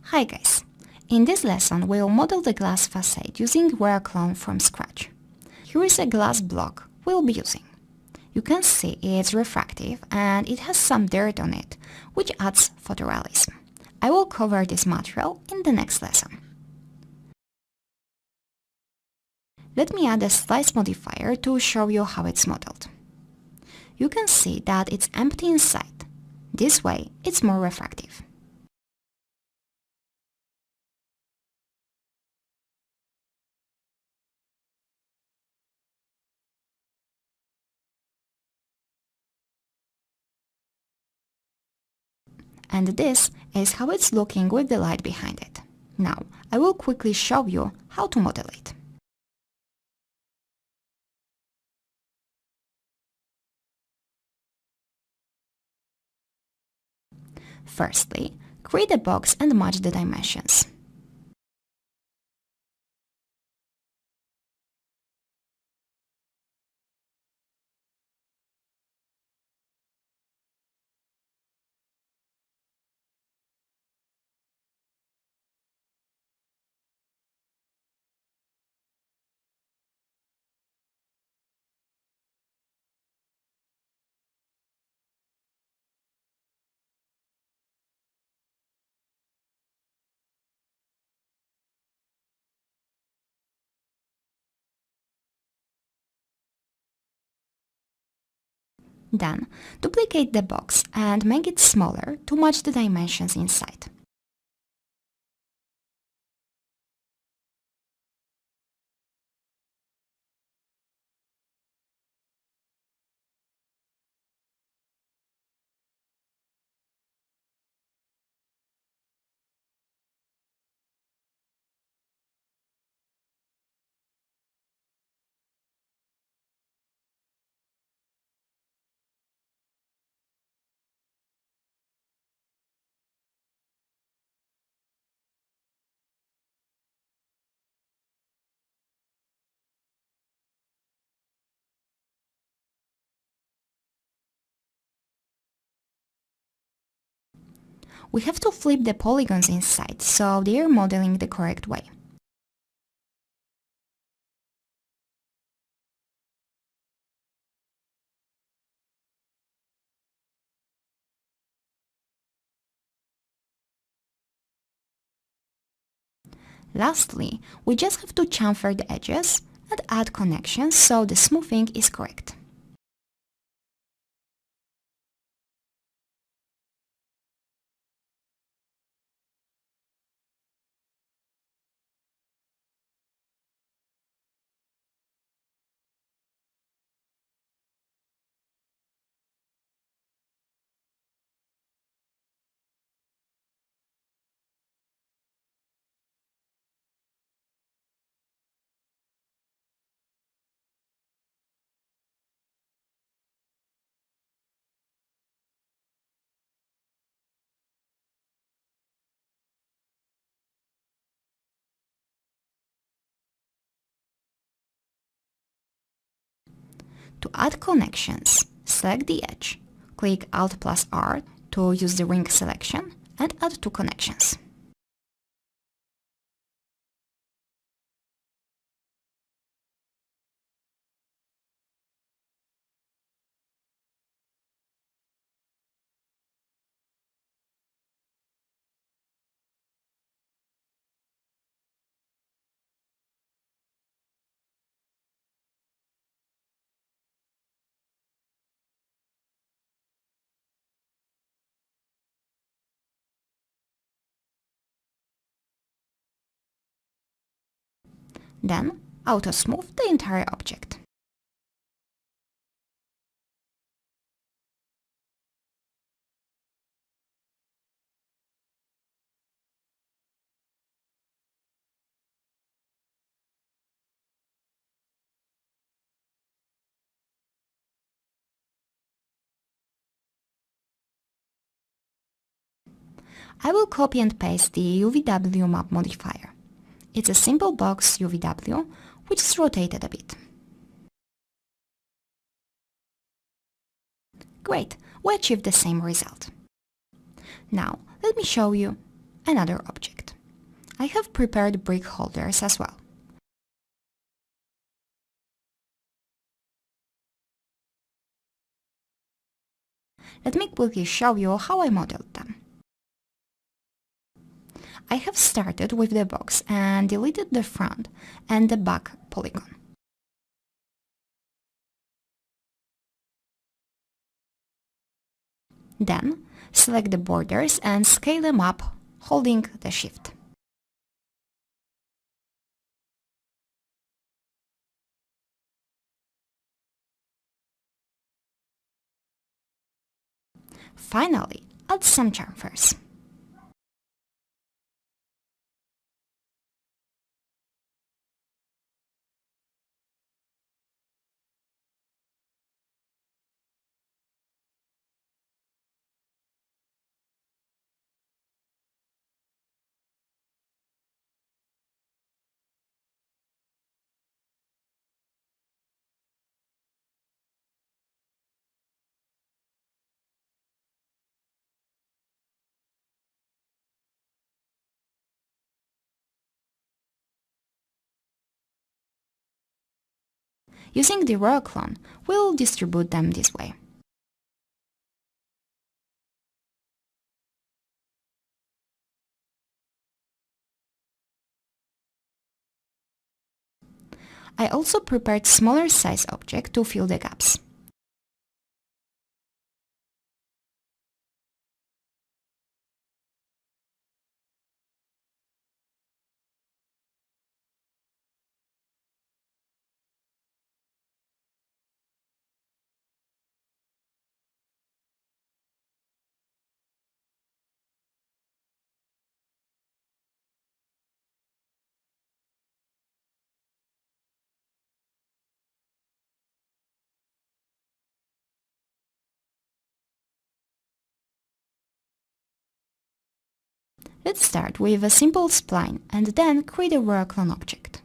Hi guys! In this lesson we'll model the glass facade using RailClone from scratch. Here is a glass block we'll be using. You can see it's refractive and it has some dirt on it, which adds photorealism. I will cover this material in the next lesson. Let me add a slice modifier to show you how it's modeled. You can see that it's empty inside. This way it's more refractive. And this is how it's looking with the light behind it. Now, I will quickly show you how to model it. Firstly, create a box and match the dimensions. Then, duplicate the box and make it smaller to match the dimensions inside. We have to flip the polygons inside, so they are modeling the correct way. Lastly, we just have to chamfer the edges and add connections so the smoothing is correct. To add connections, select the edge, click Alt+R to use the ring selection and add two connections. Then, auto-smooth the entire object. I will copy and paste the UVW map modifier. It's a simple box UVW, which is rotated a bit. Great, we achieved the same result. Now, let me show you another object. I have prepared brick holders as well. Let me quickly show you how I modeled them. I have started with the box and deleted the front and the back polygon. Then, select the borders and scale them up, holding the Shift. Finally, add some chamfers. Using the RailClone, we'll distribute them this way. I also prepared smaller size object to fill the gaps. Let's start with a simple spline and then create a RailClone object.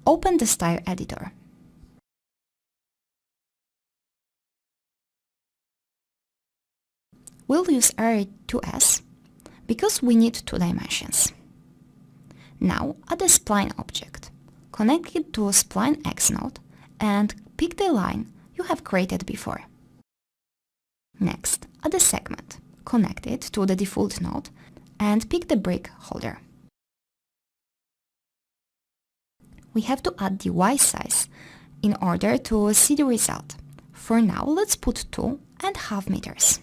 Open the style editor. We'll use array 2s because we need 2 dimensions. Now add a spline object. Connect it to spline X node and pick the line you have created before. Next, add a segment. Connect it to the default node and pick the brick holder. We have to add the Y size in order to see the result. For now, let's put 2.5 meters.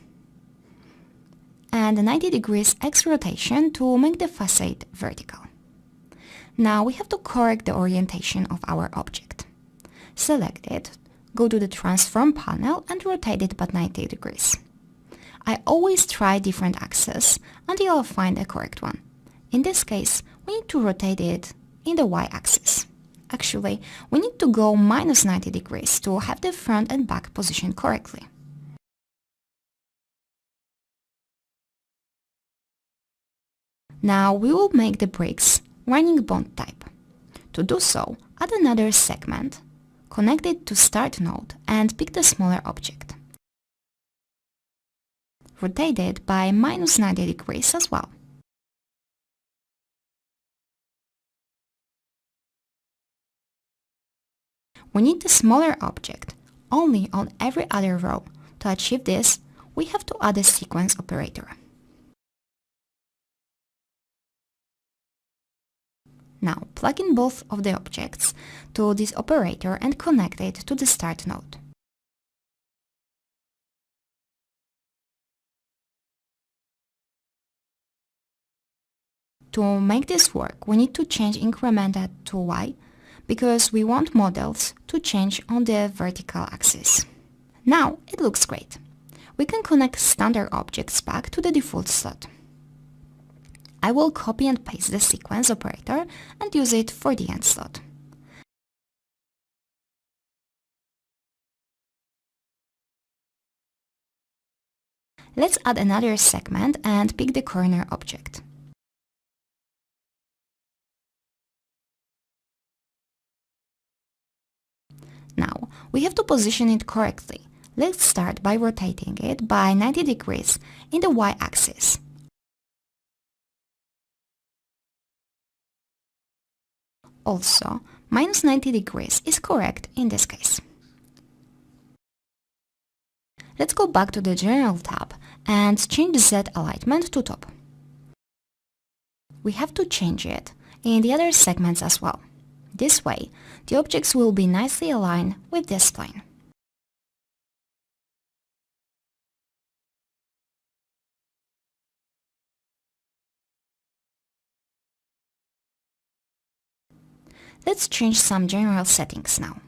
And 90 degrees X rotation to make the facade vertical. Now we have to correct the orientation of our object. Select it, go to the transform panel and rotate it by 90 degrees. I always try different axes until I find a correct one. In this case, we need to rotate it in the Y axis. Actually, we need to go minus 90 degrees to have the front and back positioned correctly. Now we will make the bricks running bond type. To do so, add another segment, connect it to start node and pick the smaller object. Rotate it by minus 90 degrees as well. We need the smaller object only on every other row. To achieve this, we have to add a sequence operator. Now plug in both of the objects to this operator and connect it to the start node. To make this work, we need to change incremented to Y because we want models to change on the vertical axis. Now it looks great. We can connect standard objects back to the default slot. I will copy and paste the sequence operator and use it for the end slot. Let's add another segment and pick the corner object. Now, we have to position it correctly. Let's start by rotating it by 90 degrees in the y-axis. Also, minus 90 degrees is correct in this case. Let's go back to the General tab and change the Z alignment to top. We have to change it in the other segments as well. This way, the objects will be nicely aligned with this plane. Let's change some general settings now.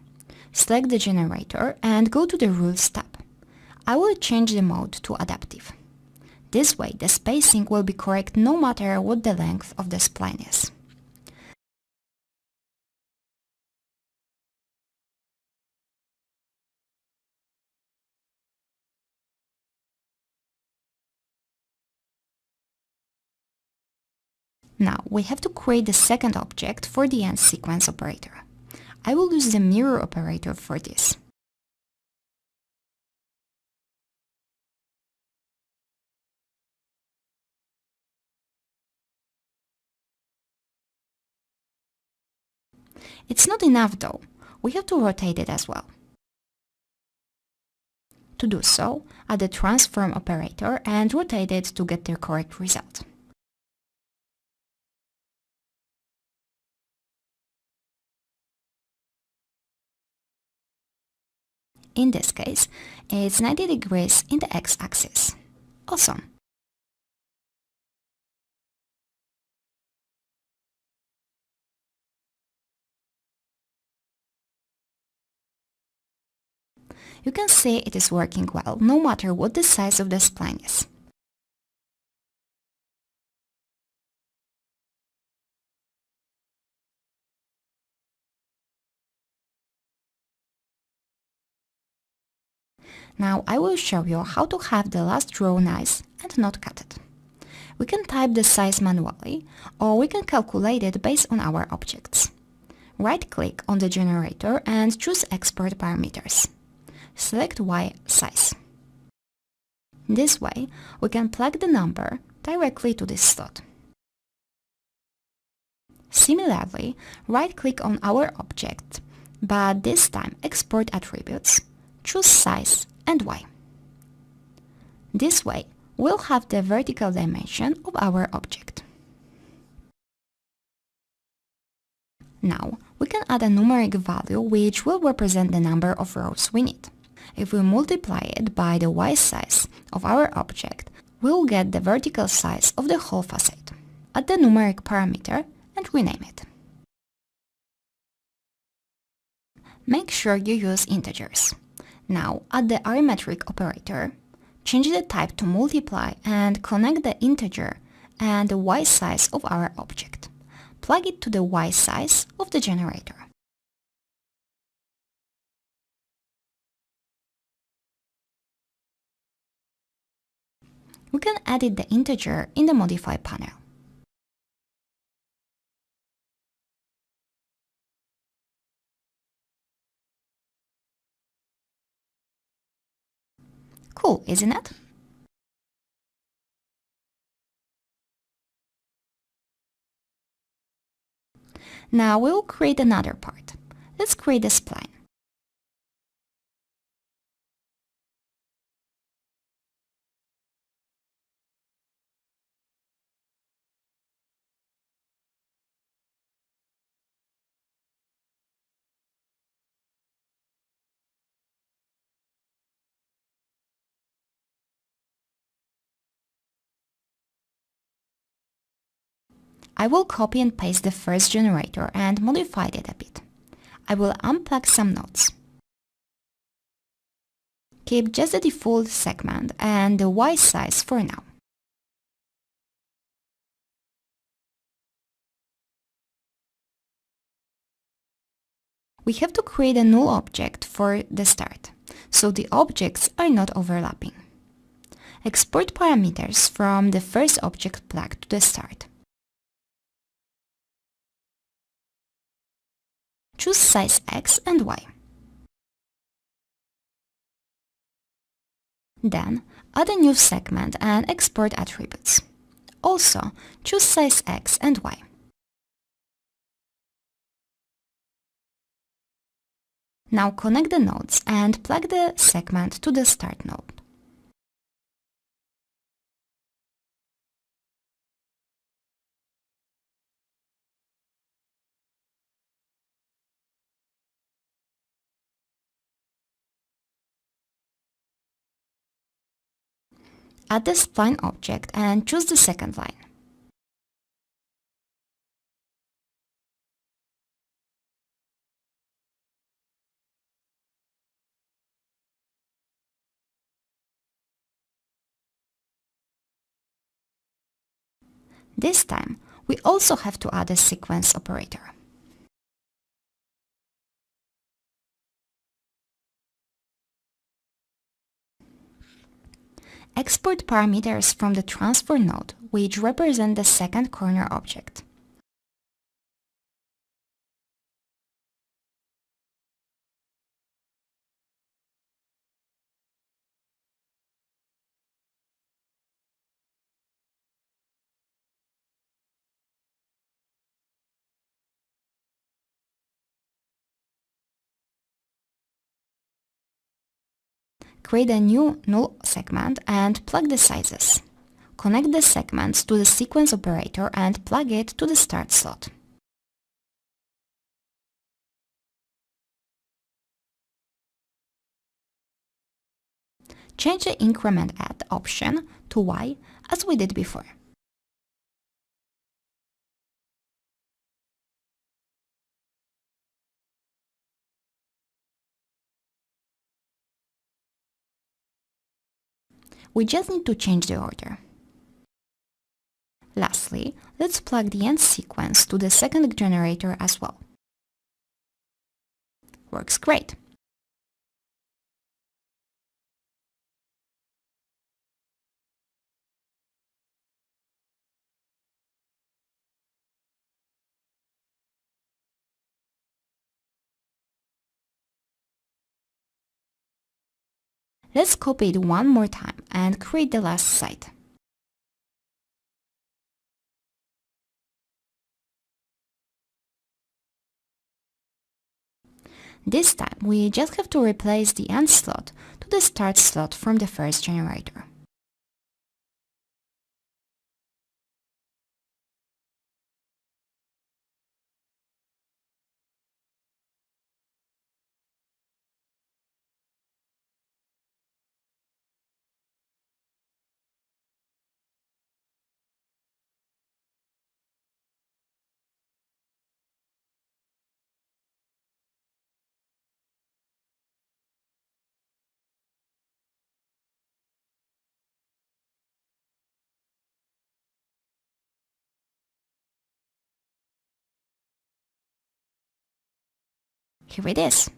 Select the generator and go to the Rules tab. I will change the mode to Adaptive. This way, the spacing will be correct no matter what the length of the spline is. Now, we have to create the second object for the end sequence operator. I will use the mirror operator for this. It's not enough though, we have to rotate it as well. To do so, add the transform operator and rotate it to get the correct result. In this case, it's 90 degrees in the x-axis. Awesome! You can see it is working well, no matter what the size of the spline is. Now I will show you how to have the last row nice and not cut it. We can type the size manually, or we can calculate it based on our objects. Right-click on the generator and choose Export Parameters. Select Y size. This way, we can plug the number directly to this slot. Similarly, right-click on our object, but this time Export Attributes, choose Size and Y. This way, we'll have the vertical dimension of our object. Now, we can add a numeric value which will represent the number of rows we need. If we multiply it by the Y size of our object, we'll get the vertical size of the whole facade. Add the numeric parameter and rename it. Make sure you use integers. Now add the arithmetic operator, change the type to multiply and connect the integer and the Y size of our object. Plug it to the Y size of the generator. We can edit the integer in the Modify panel. Cool, isn't it? Now we'll create another part. Let's create a spline. I will copy and paste the first generator and modify it a bit. I will unplug some nodes. Keep just the default segment and the Y size for now. We have to create a null object for the start, so the objects are not overlapping. Export parameters from the first object plugged to the start. Choose size X and Y. Then, add a new segment and export attributes. Also, choose size X and Y. Now connect the nodes and plug the segment to the start node. Add the spline object and choose the second line. This time, we also have to add a sequence operator. Export parameters from the transfer node, which represent the second corner object. Create a new null segment and plug the sizes. Connect the segments to the sequence operator and plug it to the start slot. Change the increment at option to Y as we did before. We just need to change the order. Lastly, let's plug the end sequence to the second generator as well. Works great! Let's copy it one more time and create the last site. This time, we just have to replace the end slot to the start slot from the first generator. Here it is.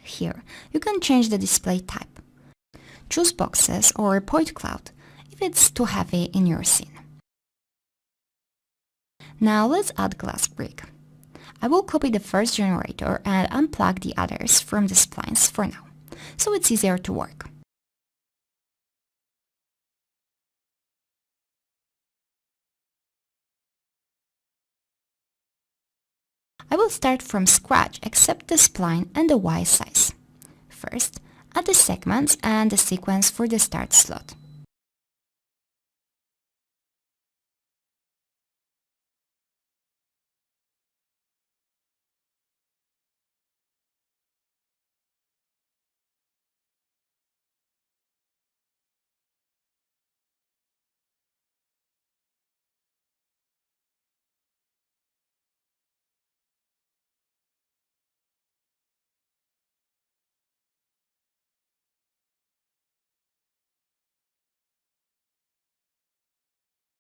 Here, you can change the display type. Choose boxes or point cloud if it's too heavy in your scene. Now let's add glass brick. I will copy the first generator and unplug the others from the splines for now, so it's easier to work. I will start from scratch except the spline and the Y size. First, add the segments and the sequence for the start slot.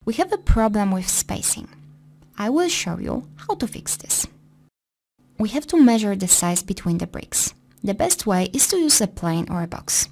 We have a problem with spacing. I will show you how to fix this. We have to measure the size between the bricks. The best way is to use a plane or a box.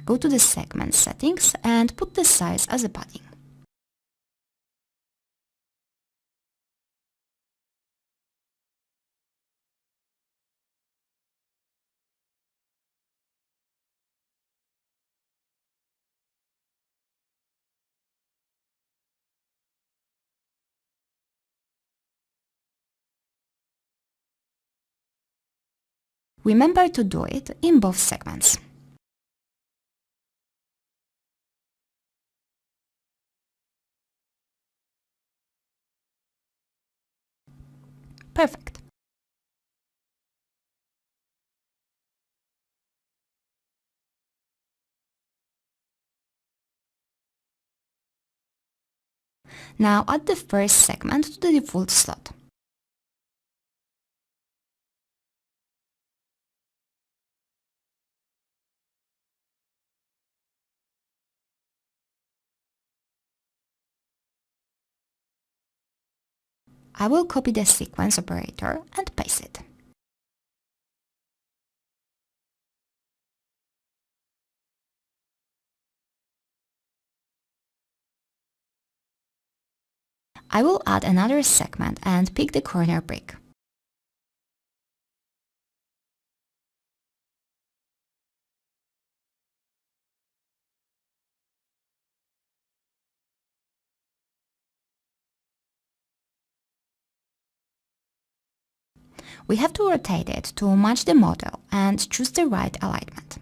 Go to the segment settings and put the size as a padding. Remember to do it in both segments. Perfect. Now add the first segment to the default slot. I will copy the sequence operator and paste it. I will add another segment and pick the corner brick. We have to rotate it to match the model and choose the right alignment.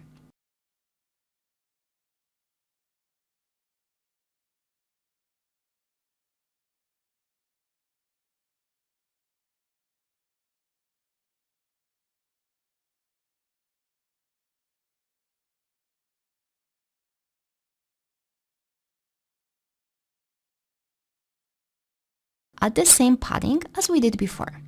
Add the same padding as we did before.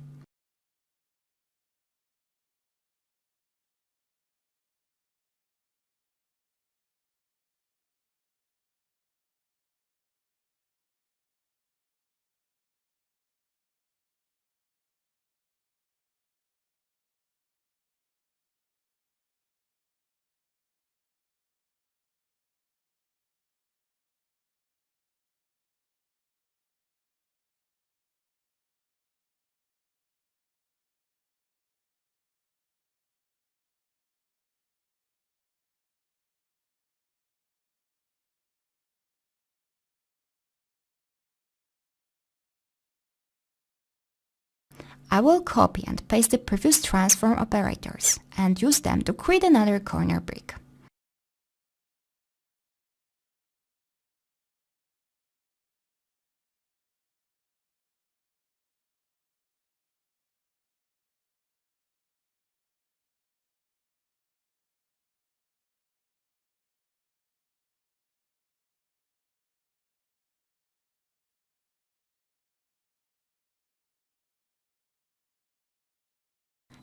I will copy and paste the previous transform operators and use them to create another corner brick.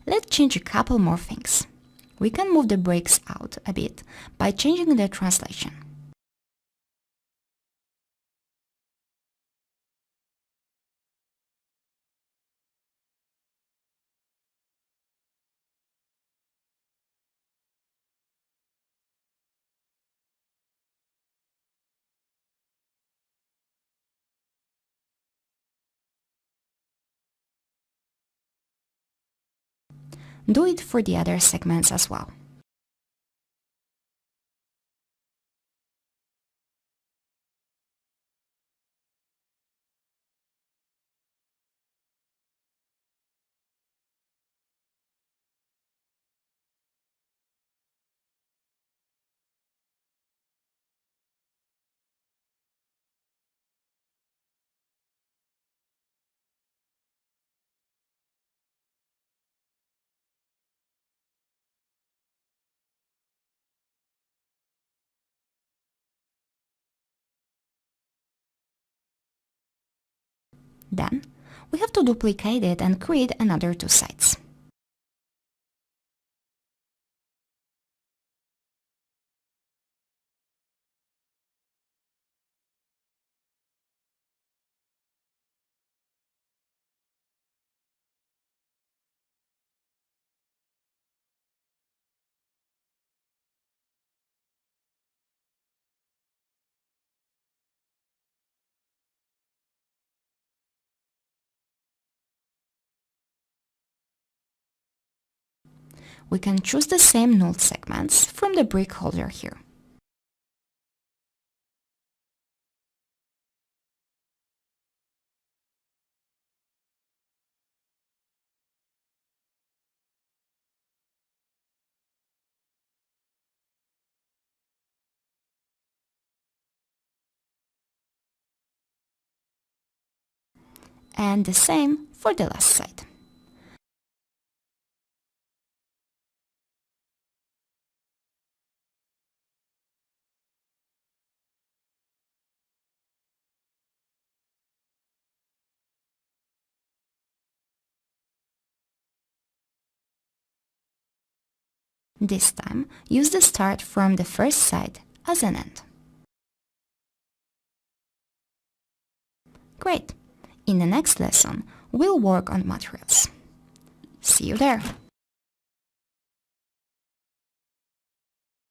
Let's change a couple more things. We can move the bricks out a bit by changing the translation. Do it for the other segments as well. Then, we have to duplicate it and create another two sides. We can choose the same null segments from the brick holder here. And the same for the last side. This time, use the start from the first side as an end. Great! In the next lesson, we'll work on materials. See you there!